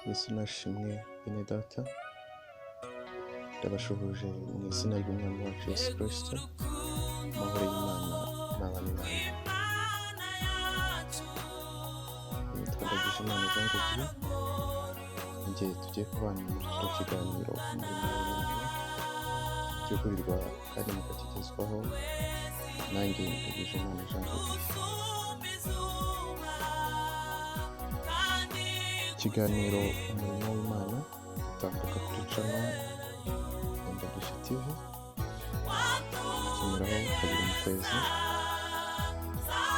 Yesu nashimwe bene data, ndabashuhuje mu izina ry'umwami wacu Yesu Kristo. Amahoro y'Imana n'abana namwe. Nitwa Ndagije Imana Ndagije, njye tugiye kubana muri kino kiganiro umurimo w'Imana gitegurirwa kandi mukakigezwaho nanjye Ndagije Imana Ndagije. Ikiganiro umurimo w'Imana gitambuka kuri channel Ndagije TV, kinyuraho kabiri mu kwezi.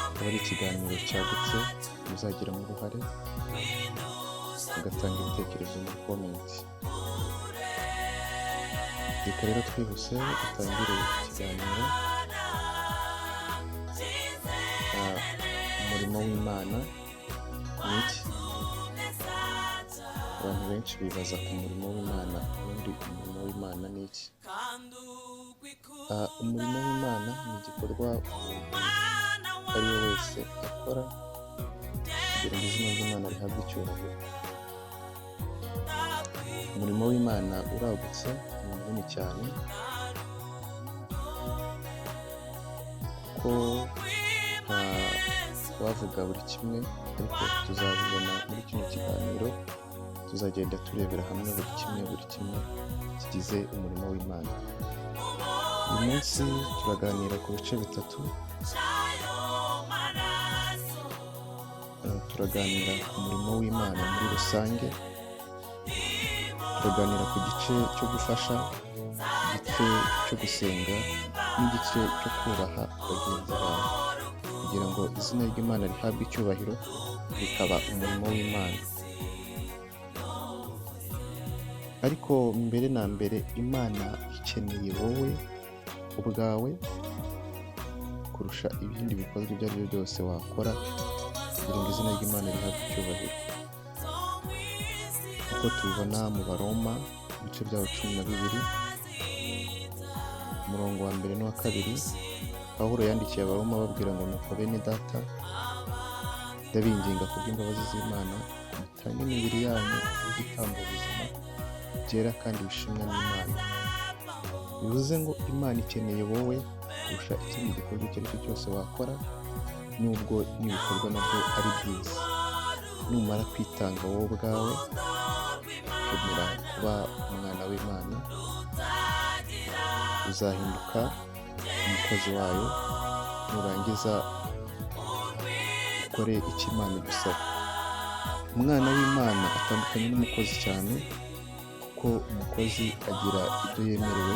Akaba ari ikiganiro cyagutse muzagiramo uruhare, mugatanga ibitekerezo muri comment. Reka rero twihuse dutangire ikiganiro. Umurimo w'Imana ni iki? Abantu benshi bibaza ku murimo w'Imana, ubundi umurimo w'Imana ni iki? Umurimo w'Imana ni igikorwa umuntu ari we wese akora kugira ngo izina ry'Imana rihabwe icyubahiro. Umurimo w'Imana uragutse, ni munini cyane, kuko wavuga buri kimwe, ariko tuzabibona muri kino kiganiro. Tuzagenda turebera hamwe buri kimwe kigize umurimo w'Imana. Uyu munsi turaganira ku bice bitatu. Turaganira ku murimo w'Imana muri rusange, turaganira ku gice cyo gufasha, igice cyo gusenga, n'igice cyo kubaha bagenzi bawe kugira ngo izina ry'Imana rihabwe icyubahiro, bikaba umurimo w'Imana. Ariko mbere na mbere, Imana ikeneye wowe ubwawe kurusha ibindi bikorwa ibyo ari byo byose wakora kugira ngo izina ry'Imana rihabwe icyubahiro. Uko tubibona mu Baroma ibice byaho 12 umurongo wa 1 n'uwa 2, Pawulo yandikiye Abaroma ababwira ngo nuko bene data, ndabinginga kubw'imbabazi z'Imana, mutange imibiri yanyu igitambo bizima, byera kandi bishimwa n'Imana. Bivuze ngo Imana ikeneye wowe kurusha ikindi gikorwa icyo ari cyo cyose wakora, nubwo n'ibikorwa nabyo ari byiza. Numara kwitanga wowe ubwawe, ukemera kuba umwana w'Imana, uzahinduka umukozi wayo. Nurangiza ukore icyo Imana igusaba. Umwana w'Imana atandukanye n'umukozi cyane, kuko umukozi agira ibyo yemerewe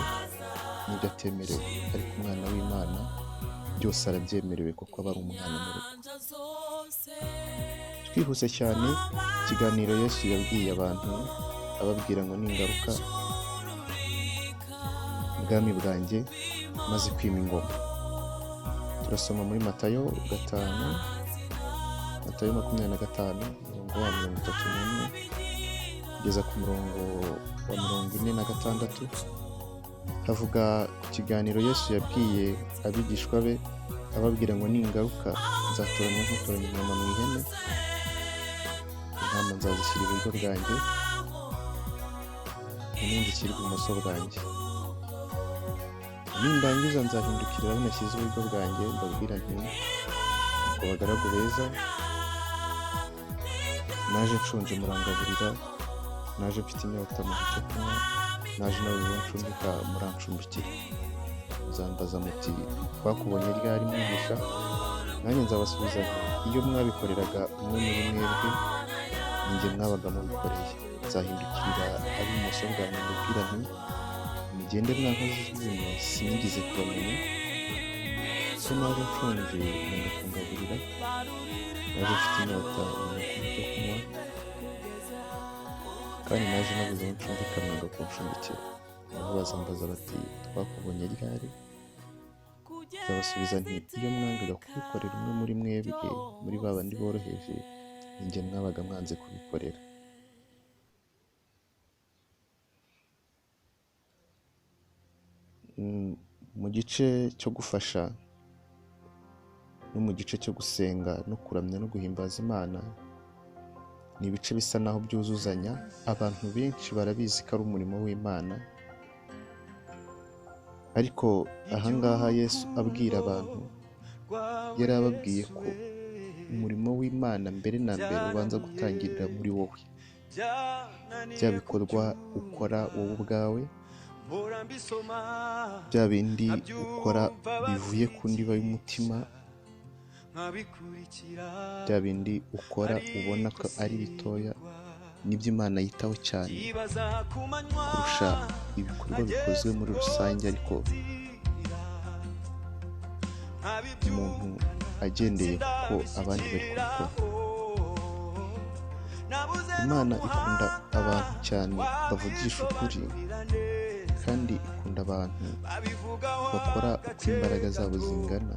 n'ibyo atemerewe, ariko umwana w'Imana byose arabyemerewe kuko aba ari umwana mu rugo. Twihuse cyane, ikiganiro Yesu yabwiye abantu ababwira ngo ningaruka ubwami bwanjye maze kwima ingoma. Turasoma muri Matayo 25 umurongo wa 31 kugeza ku murongo wa 46. Havuga ku kiganiro Yesu yabwiye abigishwa be ababwira ngo ningaruka nzatoranya nk'utoranya intama mu ihene, intama nzazishyira iburyo bwanjye, n'indi ishyira ibumoso bwanjye. Nindangiza nzahindukirira abo nashyize iburyo bwanjye, mbabwira nti ngo bagaragu beza, naje nshonje murangaburira, naje mfite inyota mu cyo kunywa, naje nawe ncumbika murancumbikira. Muzambaza muti twakubonye ryari mugisha? Nanjye nzabasubiza nti iyo mwabikoraga umwe muri mwebwe, ninjye mwabaga mubikoreye. Nzahindukirira ab'ibumoso bwanjye, mbabwira nti mugende mwankozi z'izina, sinigeze kubamenya. So naje nshonje mwanga kungaburira, naje mfite inyota mwanga cyo kunywa, kandi naje nabuze aho ncumbika mwanga kuncumbikira. Nabo bazambaza bati twakubonye ryari? Nzabasubiza nti iyo mwangaga kubikorera umwe muri mwebwe, muri ba bandi boroheje, ninjye mwabaga mwanze kubikorera. Mu gice cyo gufasha no mu gice cyo gusenga no kuramya no guhimbaza Imana, ni ibice bisa naho byuzuzanya. Abantu benshi barabizi ko ari umurimo w'Imana, ariko ahangaha Yesu abwira abantu yari ababwiye ko umurimo w'Imana mbere na mbere ubanza gutangirira muri wowe. Bya bikorwa ukora wowe ubwawe, bya bindi ukora bivuye ku ndiba y'umutima, bya bindi ukora ubona ko ari bitoya, nibyo Imana yitaho cyane kurusha ibikorwa bikozwe muri rusange ariko umuntu agendeye kuko abandi bari kubikora. Imana ikunda abantu cyane bavugisha ukuri, kandi ikunda abantu bakora uko imbaraga zabo zingana,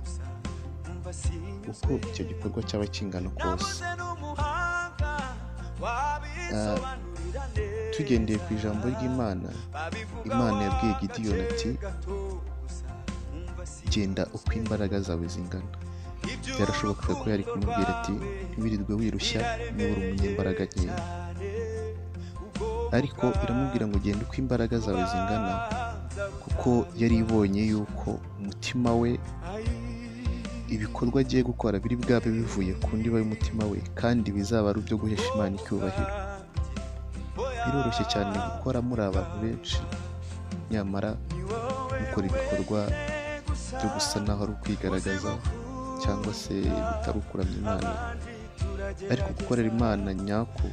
uko icyo gikorwa cyaba kingana kose. Tugendeye ku ijambo ry'Imana, Imana yabwiye Gideyoni ati genda uko imbaraga zawe zingana. Byarashobokaga ko yari kumubwira ati ntiwirirwe wirushya niba uri umunyembaraga nkeya, ariko iramubwira ngo genda uko imbaraga zawe zingana, kuko yari ibonye yuko umutima we, ibikorwa agiye gukora biri bwabe bivuye ku ndiba y'umutima we, kandi bizaba ari ibyo guhesha Imana icyubahiro. Biroroshye cyane gukora muri abantu benshi, nyamara mukora ibikorwa byo gusa naho ari ukwigaragaza cyangwa se bitari ukuramya Imana. Ariko gukorera Imana nyako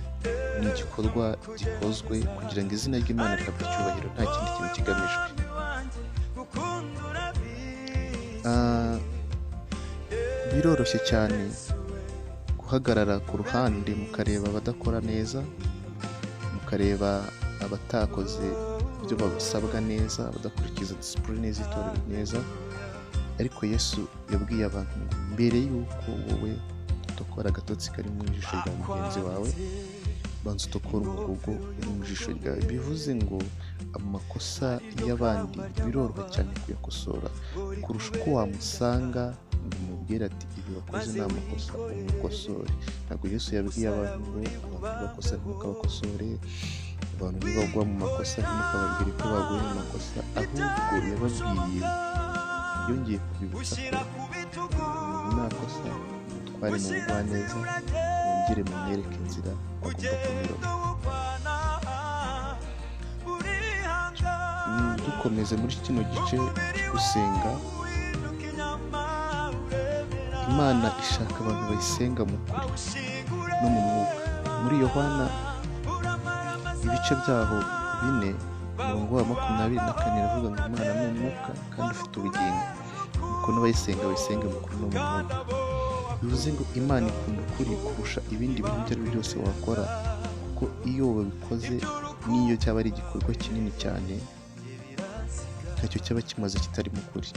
ni igikorwa gikozwe kugira ngo izina ry'Imana rihabwe icyubahiro, nta kindi kintu kigamijwe. Biroroshye cyane guhagarara ku ruhande mukareba abadakora neza, mukareba abatakoze ibyo babasabwa neza, abadakurikiza disipurine z'itorero neza. Ariko Yesu yabwiye abantu ngo mbere y'uko wowe utokora agatotsi kari mu jisho rya mugenzi wawe, banza utokora umugogo uri mu jisho ryawe. Bivuze ngo amakosa y'abandi biroroha cyane kuyakosora kurusha uko wamusanga ngo umubwire ati ibi wakoze ni amakosa, umukosore. Ntabwo Yesu yabwiye abantu ngo abantu bakosa ntimukabakosore, abantu nibagwa mu makosa ntimukababwire ko baguye mu makosa, ahubwo yababwiye, yongeye kubibutsa ko umuntu nakosa twari mu bugwaneza, mwongere mumwereke inzira agomba kunyuramo. Dukomeze muri kino gice gusenga, Imana ishaka abantu bayisenga mu kuri no mu mwuka. Muri Yohana ibice byaho 4 umurongo wa 24 iravuga ngo Imana ni umwuka kandi ufite ubugingo, nuko n'abayisenga bayisenge mu kuri no mu mwuka. Bivuze ngo Imana ikunda ukuri kurusha ibindi bintu ibyo ari byo byose wakora, kuko iyo wabikoze n'iyo cyaba ari igikorwa kinini cyane, ntacyo cyaba kimaze kitari mu kuri.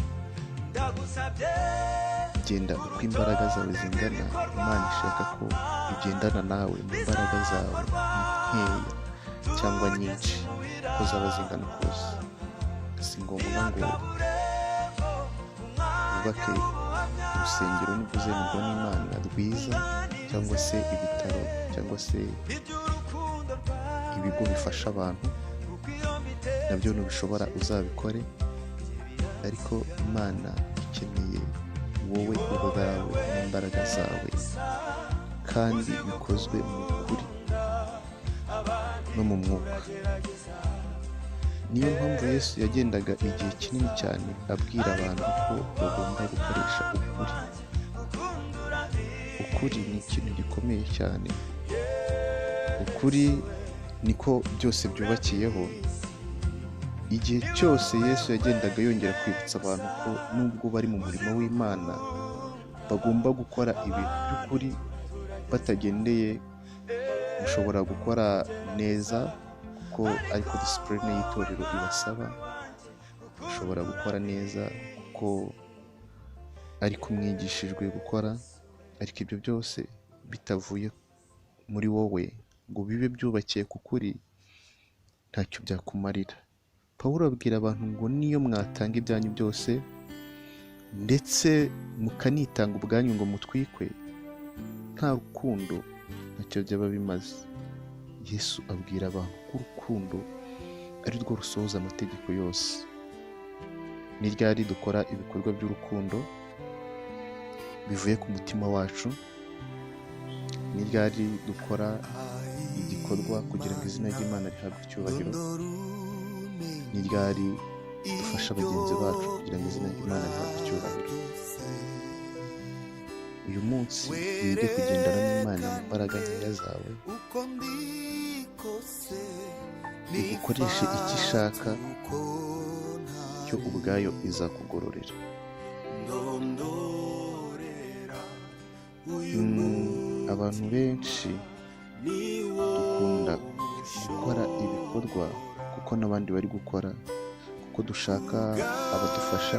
Genda uko imbaraga zawe zingana. Imana ishaka ko ugendana nawe mu mbaraga zawe nkeya cyangwa nyinshi, uko zaba zingana kose. Si ngombwa ngo wubake urusengero nibwo uzemerwa n'Imana rwiza, cyangwa se ibitaro, cyangwa se ibigo bifasha abantu. Nabyo ntibishobora uzabikore, ariko Imana ikeneye wowe ubwawe n'imbaraga zawe, kandi bikozwe mu kuri no mu mwuka. Niyo mpamvu Yesu yagendaga igihe kinini cyane abwira abantu ko bagomba gukoresha ukuri. Ukuri ni ikintu gikomeye cyane. Ukuri niko byose byubakiyeho. Igihe cyose Yesu yagendaga yongera kwibutsa abantu ko nubwo bari mu murimo w'Imana bagomba gukora ibintu by'ukuri, batagendeye mushobora gukora neza kuko ariko disipurine y'itorero ibasaba, ushobora gukora neza kuko ariko mwigishijwe gukora, ariko ibyo byose bitavuye muri wowe ngo bibe byubakiye ku kuri, ntacyo byakumarira. Pawulo abwira abantu ngo niyo mwatanga ibyanyu byose ndetse mukanitanga ubwanyu ngo mutwikwe, nta rukundo ntacyo byaba bimaze. Yesu abwira abantu ko urukundo ari rwo rusohoza amategeko yose. Ni ryari dukora ibikorwa by'urukundo bivuye ku mutima wacu? Ni ryari dukora igikorwa kugira ngo izina ry'Imana rihabwe icyubahiro? Ni ryari dufasha bagenzi bacu kugira ngo izina ry'Imana rihabwe icyubahiro? Uyu munsi wige kugendana n'Imana mu mbaraga nkeya zawe, igukoreshe icyo ishaka, cyo ubwayo izakugororera. Abantu benshi dukunda gukora ibikorwa kuko n'abandi bari gukora, kuko dushaka abadufasha,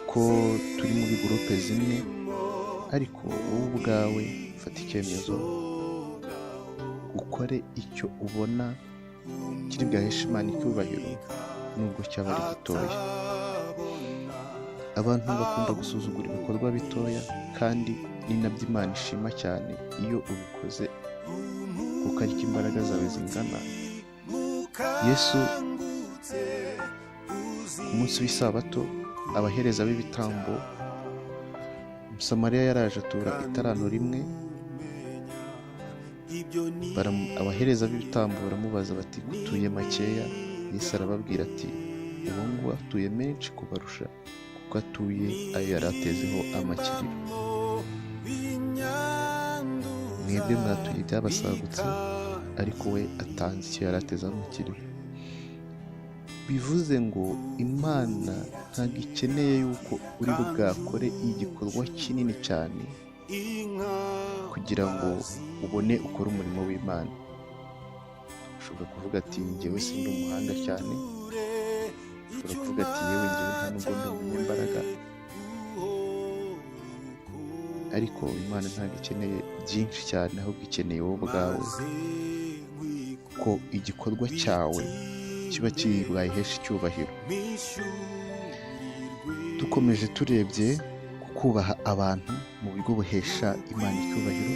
kuko turi muri gurupe zimwe, ariko wowe ubwawe fata icyemezo, ukore icyo ubona kiri bwaheshe Imana icyubahiro nubwo cyaba ari gitoya. Abantu bakunda gusuzugura ibikorwa bitoya, kandi ni nabyo Imana ishima cyane iyo ubikoze kuko ariko imbaraga zawe zingana. Yesu ku munsi w'isabato, abahereza b'ibitambo, Umusamariya yaraje atura italanto rimwe. Abahereza b'ibitambo baramubaza bati, gutuye makeya? Yesu arababwira ati, uwo nguwo atuye menshi kubarusha, kuko atuye ayo yari atezeho amakiriro. Mwebwe mwatuye ibyabasagutse, ariko we atanze icyo yari atezeho amakiriro. Bivuze ngo Imana ntabwo ikeneye yuko uri bwakore igikorwa kinini cyane kugira ngo ubone ukore umurimo w'Imana. Ushobora kuvuga ati, njyewe sindi umuhanga cyane. Ushobora kuvuga ati, yewe njyewe nta nubwo ndi umunyembaraga. Ariko Imana ntabwo ikeneye byinshi cyane, ahubwo ikeneye wowe ubwawe, ko igikorwa cyawe kiba kibwahesha icyubahiro. Dukomeje turebye ku kubaha abantu mu buryo buhesha Imana icyubahiro,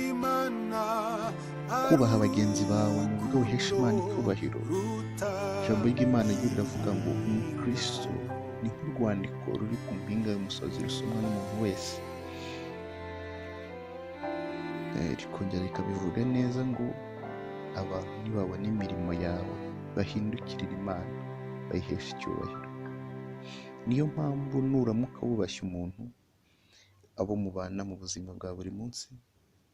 kubaha bagenzi bawe mu buryo buhesha Imana icyubahiro. Ijambo ry'Imana ryo riravuga ngo umukristo ni nk'urwandiko ruri ku mpinga y'umusozi rusomwa n'umuntu wese. Rikongera rikabivuga neza ngo abantu nibabona imirimo yawe bahindukirira Imana, bayihesha icyubahiro. Niyo mpamvu nuramuka wubashye umuntu, abo mubana mu buzima bwa buri munsi,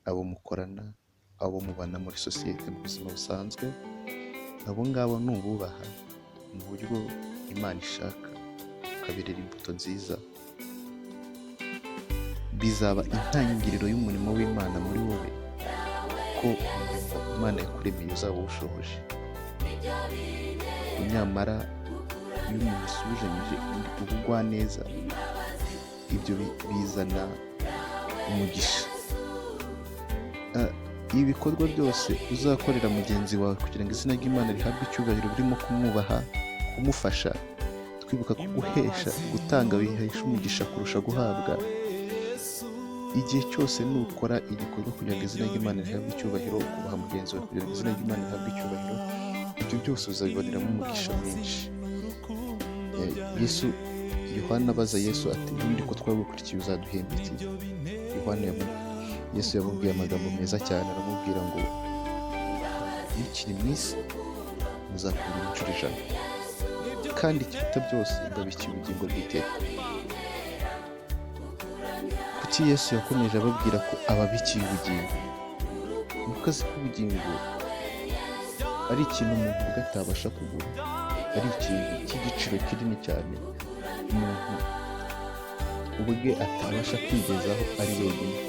abo mukorana, abo mubana muri sosiyete mu buzima busanzwe, abo ngabo nububaha mu buryo Imana ishaka, ukaberera imbuto nziza, bizaba intangiriro y'umurimo w'Imana muri wowe, ko Imana yakuremeye uzaba uwushoboje. Nyamara iyo umuntu asubizanyije ubugwaneza, ibyo bizana umugisha. Ibikorwa byose uzakorera mugenzi wawe kugira ngo izina ry'Imana rihabwe icyubahiro, birimo kumwubaha, kumufasha, twibuka ko guhesha, gutanga bihesha umugisha kurusha guhabwa. Igihe cyose nukora igikorwa kugira ngo izina ry'Imana rihabwe icyubahiro, kubaha mugenzi wawe kugira ngo izina ry'Imana rihabwe icyubahiro, ibyo byose uzabiboneramo umugisha mwinshi. Yohana abaza Yesu ati, ubundi ko twagukurikiye uzaduhemba iki? Yesu yamubwiye amagambo meza cyane, aramubwira ngo mukiri mu isi muzakunda inshuro 100, kandi ikiruta byose ndabikiye ubugingo bw'iteka. Kuki Yesu yakomeje ababwira ko ababikiye ubugingo? Nuko azi ko ubugingo ari ikintu umuntu ubwe atabasha kugura, ari ikintu cy'igiciro kinini cyane umuntu ubwe atabasha kwigezaho ari wenyine.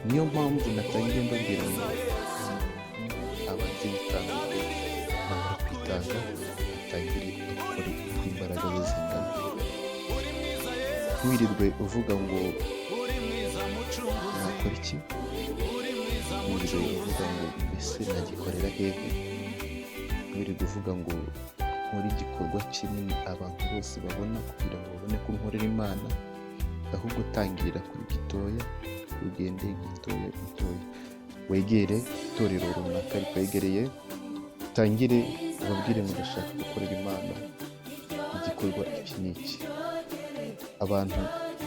Niyo mpamvu natangiye mbabwira ngo abatitanga bamara kwitanga, batangire gukora uko imbaraga ze zingana. Ntiwirirwe uvuga ngo nakora iki, ntiwirirwe uvuga ngo mbese nagikorera hehe, ntiwirirwe uvuga ngo nkore igikorwa kinini abantu bose babona kugira ngo babone ko nkorera Imana, ahubwo tangirira kuri gitoya, ugende gitoya. wegere itorero runaka rikwegereye, utangire ubabwire ngo ndashaka gukorera Imana igikorwa iki n'iki. Abantu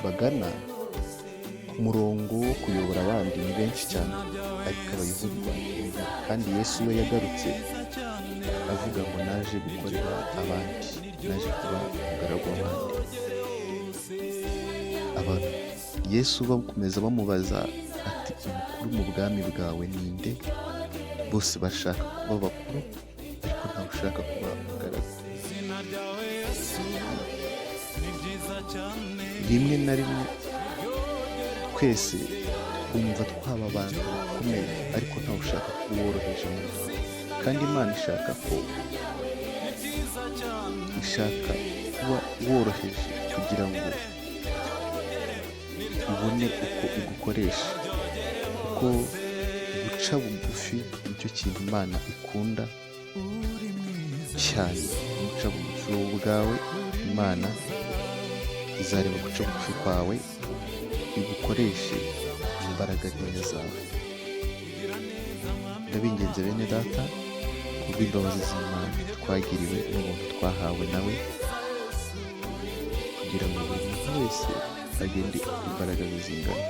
bagana umurongo wo kuyobora abandi ni benshi cyane, ariko abayahudi bahiga, kandi Yesu we yagarutse avuga ngo naje gukorera abandi, naje kuba umugaragu w'abandi. Abantu Yesu bakomeza bamubaza ati umukuru mu bwami bwawe ninde? Bose bashaka kuba bakuru, ariko ntawe ushaka kuba umugaragu. Rimwe na rimwe twese twumva twaba abantu bakomeye, ariko ntawe ushaka kuba woroheje muri bo. Kandi Imana ishaka kuba woroheje kugira ngo ubone uko igukoresha, kuko guca bugufi nicyo kintu Imana ikunda cyane. Guca bugufi wowe ubwawe, Imana izareba guca bugufi kwawe, igukoreshe imbaraga nkeya zawe. Ndabinginze bene data, kubw'imbabazi z'Imana twagiriwe n'ubuntu twahawe nawe, kugira ngo buri muntu wese agende imbaraga zingana.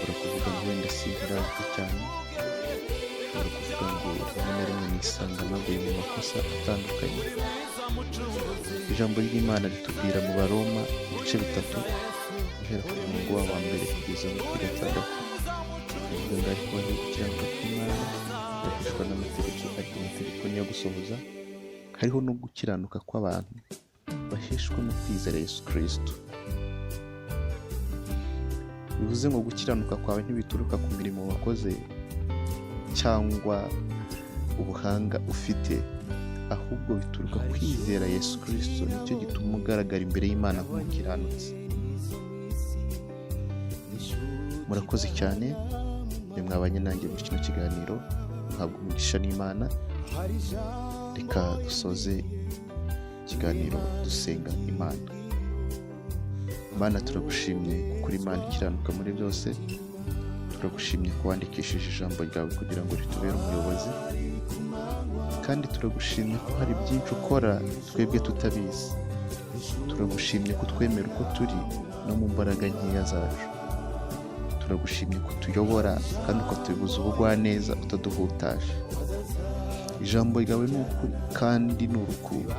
Ushobora kuvuga ngo wenda sinkirazwi cyane, ushobora kuvuga ngo rimwe na rimwe nisanga naguye mu makosa atandukanye. Ijambo ry'Imana ritubwira mu Baroma ibice 3 guhera ku murongo wa mbere kugeza ku 6, uvuga ngo ariko hari gukiranuka kw'Imana gufashwa n'amategeko, ariko amategeko niyo gusohoza. Hariho no gukiranuka kw'abantu baheshwa no kwizera Yesu Kristo. Bivuze ngo gukiranuka kwawe ntibituruka ku mirimo wakoze cyangwa ubuhanga ufite, ahubwo bituruka kwizera Yesu Kristo. Nicyo gituma ugaragara imbere y'Imana nk'umukiranutsi. Murakoze cyane mwabanye nanjye muri kino kiganiro. Muhabwu mugisha n'Imana. Reka dusoze ikiganiro dusenga Imana. Imana, turagushimye kuri Imana ikiranuka muri byose. Turagushimye ko wandikishije ijambo ryawe kugira ngo ritubere umuyobozi, kandi turagushimye ko hari byinshi ukora twebwe tutabizi. Turagushimye ko twemera uko turi no mu mbaraga nkeya zacu. Turagushimye ko tuyobora kandi ukatubuza ubugwaneza utaduhutaje. Ijambo ryawe ni ukuri kandi ni urukundo.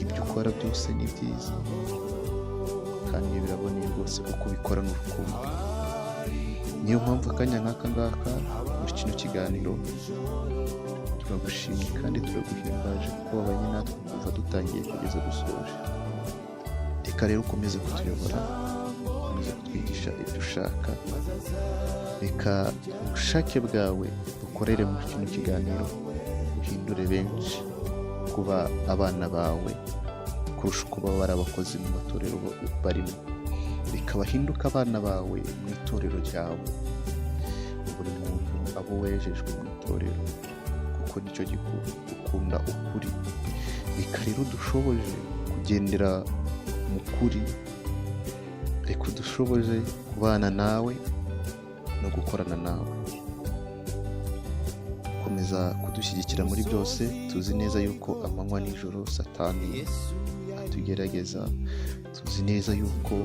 Ibyo ukora byose ni byiza kandi biraboneye rwose kuko ubikora n'urukundo. Niyo mpamvu akanya nk'aka ngaka muri kino kiganiro turagushimye kandi turaguhimbaje kuko wabanye natwe kuva dutangiye kugeza dusoje. Reka rero ukomeze kutuyobora, ukomeze kutwigisha ibyo ushaka. Reka ubushake bwawe bukorere muri kino kiganiro, uhindure benshi kuba abana bawe kurusha kuba barabakozi mu matorero barimo. Reka bahinduke abana bawe mu itorero ryawe, buri muntu abo wejejwe mu itorero, kuko nicyo gukunda ukuri. Reka rero dushoboje kugendera mu kuri, reka dushoboje kubana nawe no gukorana nawe. Komeza kudushyigikira muri byose. Tuzi neza yuko amanywa n'ijoro Satani atugerageza. Tuzi neza yuko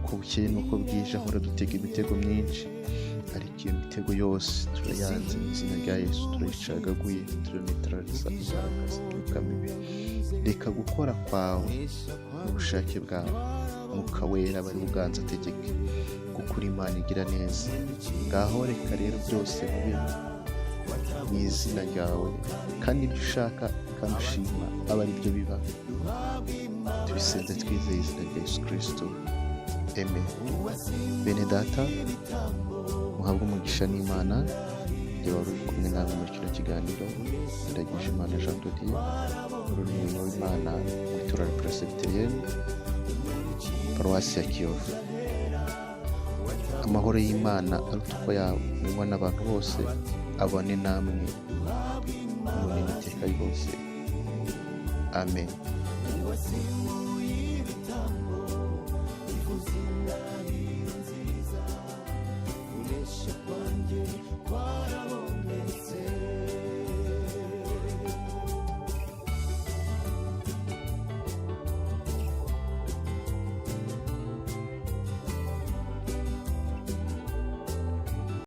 uko bukeye n'uko bwije ahora dutega imitego myinshi, ariko iyo mitego yose turayanze mu izina rya Yesu. Turayicagaguye, turanetraliza imbaraga z'imyuka mibi. Reka gukora kwawe n'ubushake bwawe, Mwuka Wera bari buganza ategeke, kuko uri Imana igira neza. Ngaho reka rero byose bibe mu izina ryawe, kandi ibyo ushaka kandi ushima aba ari byo biba. Tubisenze twizeye izina rya Yesu Kristo. Amen. Bene data, muhabwe umugisha n'Imana. Njye wari uri kumwe nawe muri kino kiganiro, Ndagije Imana Jean de Dieu, Umurimo w'Imana mu itorero Presbyterienne, Paruwasi ya Kiyovu. Amahoro y'Imana aruta uko yamenywa n'abantu bose, abone namwe mu iteka ryose. Amen.